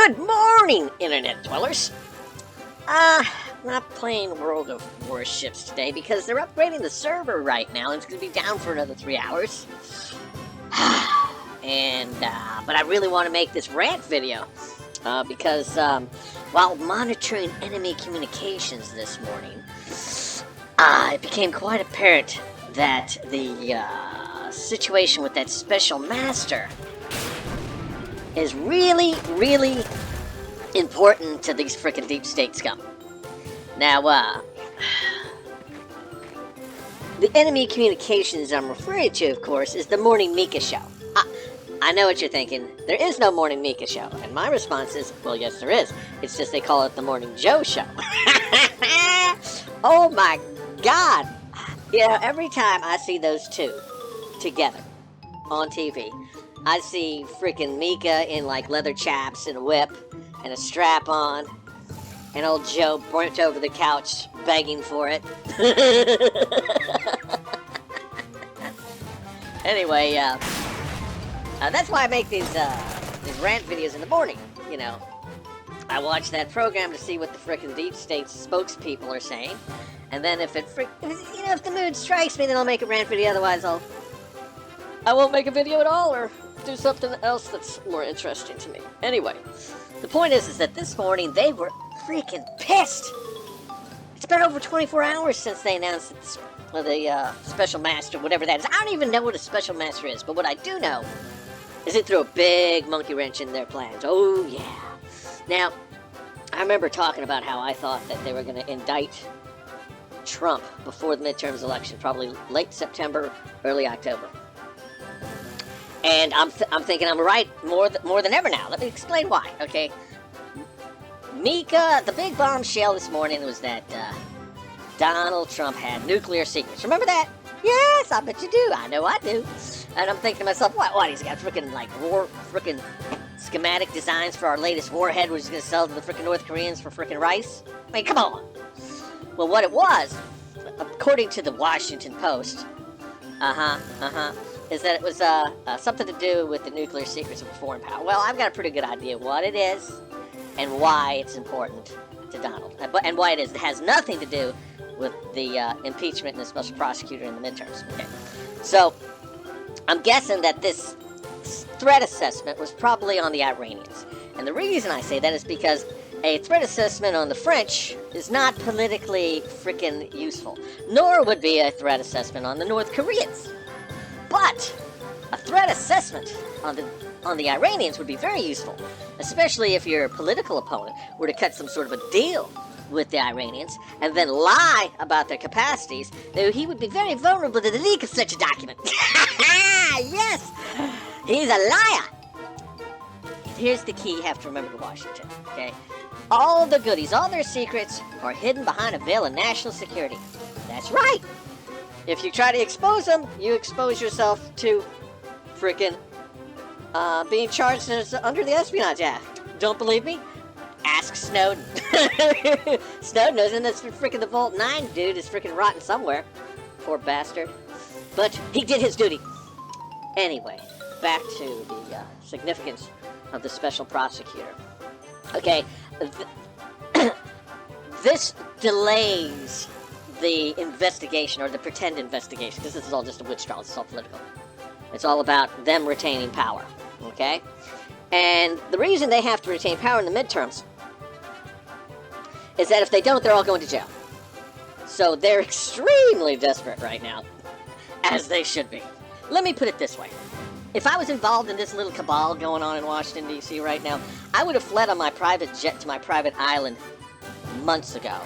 Good morning, Internet dwellers. Not playing World of Warships today because they're upgrading the server right now and it's going to be down for another 3 hours. But I really want to make this rant video because while monitoring enemy communications this morning, it became quite apparent that the situation with that special master is really, really important to these frickin' deep state scum. Now, the enemy communications I'm referring to, of course, is the Morning Mika show. I know what you're thinking. There is no Morning Mika show. And my response is, well, yes, there is. It's just they call it the Morning Joe show. Oh my God. You know, every time I see those two together on TV, I see freaking Mika in like leather chaps and a whip and a strap on, and old Joe bent over the couch begging for it. Anyway, that's why I make these rant videos in the morning. You know, I watch that program to see what the frickin' deep state spokespeople are saying, and then if if the mood strikes me, then I'll make a rant video. Otherwise, I won't make a video at all, or do something else that's more interesting to me. Anyway, the point is that this morning they were freaking pissed. It's been over 24 hours since they announced the special master, whatever that is. I don't even know what a special master is, but what I do know is it threw a big monkey wrench in their plans. Oh yeah. Now, I remember talking about how I thought that they were going to indict Trump before the midterms election, probably late September, early October. And I'm thinking I'm right more than ever now. Let me explain why, okay? Mika, the big bombshell this morning was that Donald Trump had nuclear secrets. Remember that? Yes, I bet you do. I know I do. And I'm thinking to myself, what? He's got freaking freaking schematic designs for our latest warhead, which is going to sell to the freaking North Koreans for freaking rice? I mean, come on. Well, what it was, according to the Washington Post, is that it was something to do with the nuclear secrets of a foreign power. Well, I've got a pretty good idea what it is and why it's important to Donald. And why it is. It has nothing to do with the impeachment and the special prosecutor in the midterms. Okay. So, I'm guessing that this threat assessment was probably on the Iranians. And the reason I say that is because a threat assessment on the French is not politically freaking useful. Nor would be a threat assessment on the North Koreans. But a threat assessment on the Iranians would be very useful, especially if your political opponent were to cut some sort of a deal with the Iranians and then lie about their capacities. He would be very vulnerable to the leak of such a document. Yes, he's a liar. Here's the key you have to remember to Washington, okay? All the goodies, all their secrets are hidden behind a veil of national security. That's right. If you try to expose them, you expose yourself to frickin' being charged as under the Espionage Act. Don't believe me? Ask Snowden. Snowden knows, and that's frickin' the Vault 9 dude is frickin' rotten somewhere. Poor bastard. But he did his duty. Anyway, back to the significance of the special prosecutor. Okay, this delays the investigation, or the pretend investigation, because this is all just a witch trial. It's all political. It's all about them retaining power, okay? And the reason they have to retain power in the midterms is that if they don't, they're all going to jail. So they're extremely desperate right now, as they should be. Let me put it this way. If I was involved in this little cabal going on in Washington, D.C. right now, I would have fled on my private jet to my private island months ago.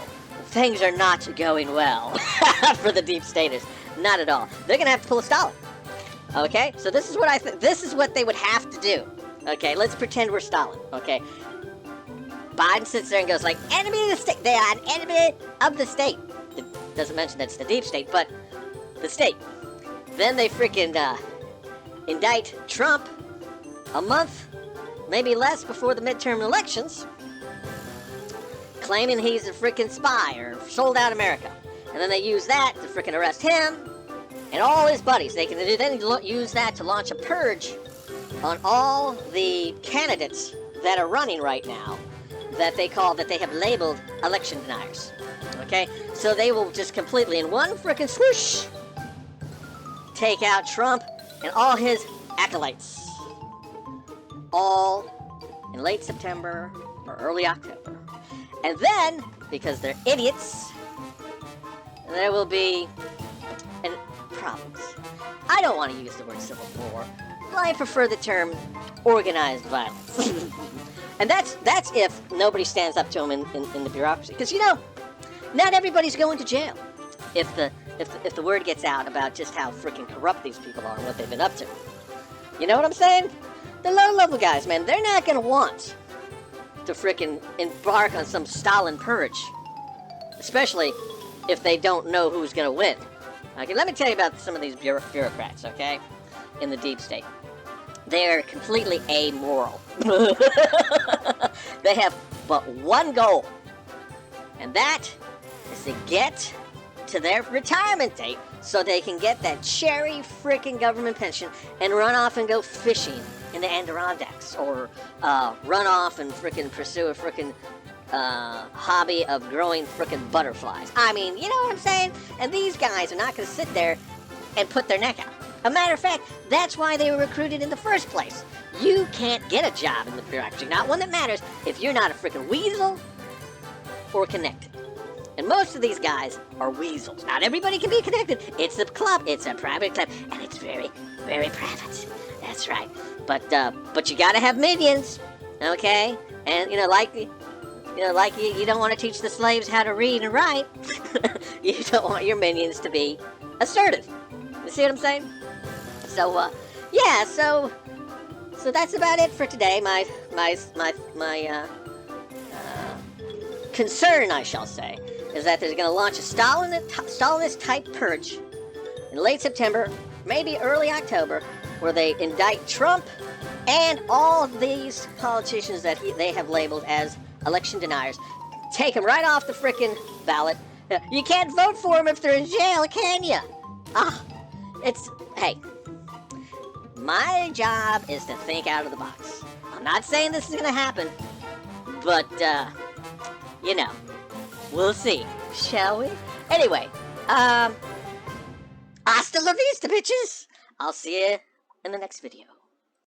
Things are not going well for the deep staters. Not at all. They're going to have to pull a Stalin. Okay? So this is what I think. This is what they would have to do. Okay? Let's pretend we're Stalin. Okay? Biden sits there and goes like, enemy of the state. They are an enemy of the state. It doesn't mention that's the deep state, but the state. Then they freaking indict Trump a month, maybe less, before the midterm elections, claiming he's a freaking spy or sold out America. And then they use that to freaking arrest him and all his buddies. They can then use that to launch a purge on all the candidates that are running right now that they have labeled election deniers. Okay? So they will just completely, in one frickin' swoosh, take out Trump and all his acolytes. All in late September or early October. And then, because they're idiots, there will be problems. I don't want to use the word civil war. I prefer the term organized violence. And that's if nobody stands up to them in the bureaucracy. Because, you know, not everybody's going to jail. If the word gets out about just how freaking corrupt these people are and what they've been up to. You know what I'm saying? The low-level guys, man, they're not going to want to frickin' embark on some Stalin purge. Especially if they don't know who's going to win. Okay, let me tell you about some of these bureaucrats, okay? In the deep state. They're completely amoral. They have but one goal. And that is to get to their retirement date so they can get that cherry freaking government pension and run off and go fishing in the Adirondacks. Or run off and frickin' pursue a frickin' hobby of growing frickin' butterflies. I mean, you know what I'm saying? And these guys are not going to sit there and put their neck out. A matter of fact, that's why they were recruited in the first place. You can't get a job in the bureaucracy, not one that matters, if you're not a frickin' weasel or connected. And most of these guys are weasels. Not everybody can be connected. It's a club. It's a private club. And it's very, very private. That's right. But you gotta have minions, okay? And, you don't want to teach the slaves how to read and write. You don't want your minions to be assertive. You see what I'm saying? So, yeah, so that's about it for today. My concern, I shall say, is that they're going to launch a Stalinist-type purge in late September, maybe early October, where they indict Trump and all of these politicians that they have labeled as election deniers. Take them right off the frickin' ballot. You can't vote for them if they're in jail, can you? Hey, my job is to think out of the box. I'm not saying this is going to happen, but, we'll see, shall we? Anyway, hasta la vista, bitches! I'll see you in the next video.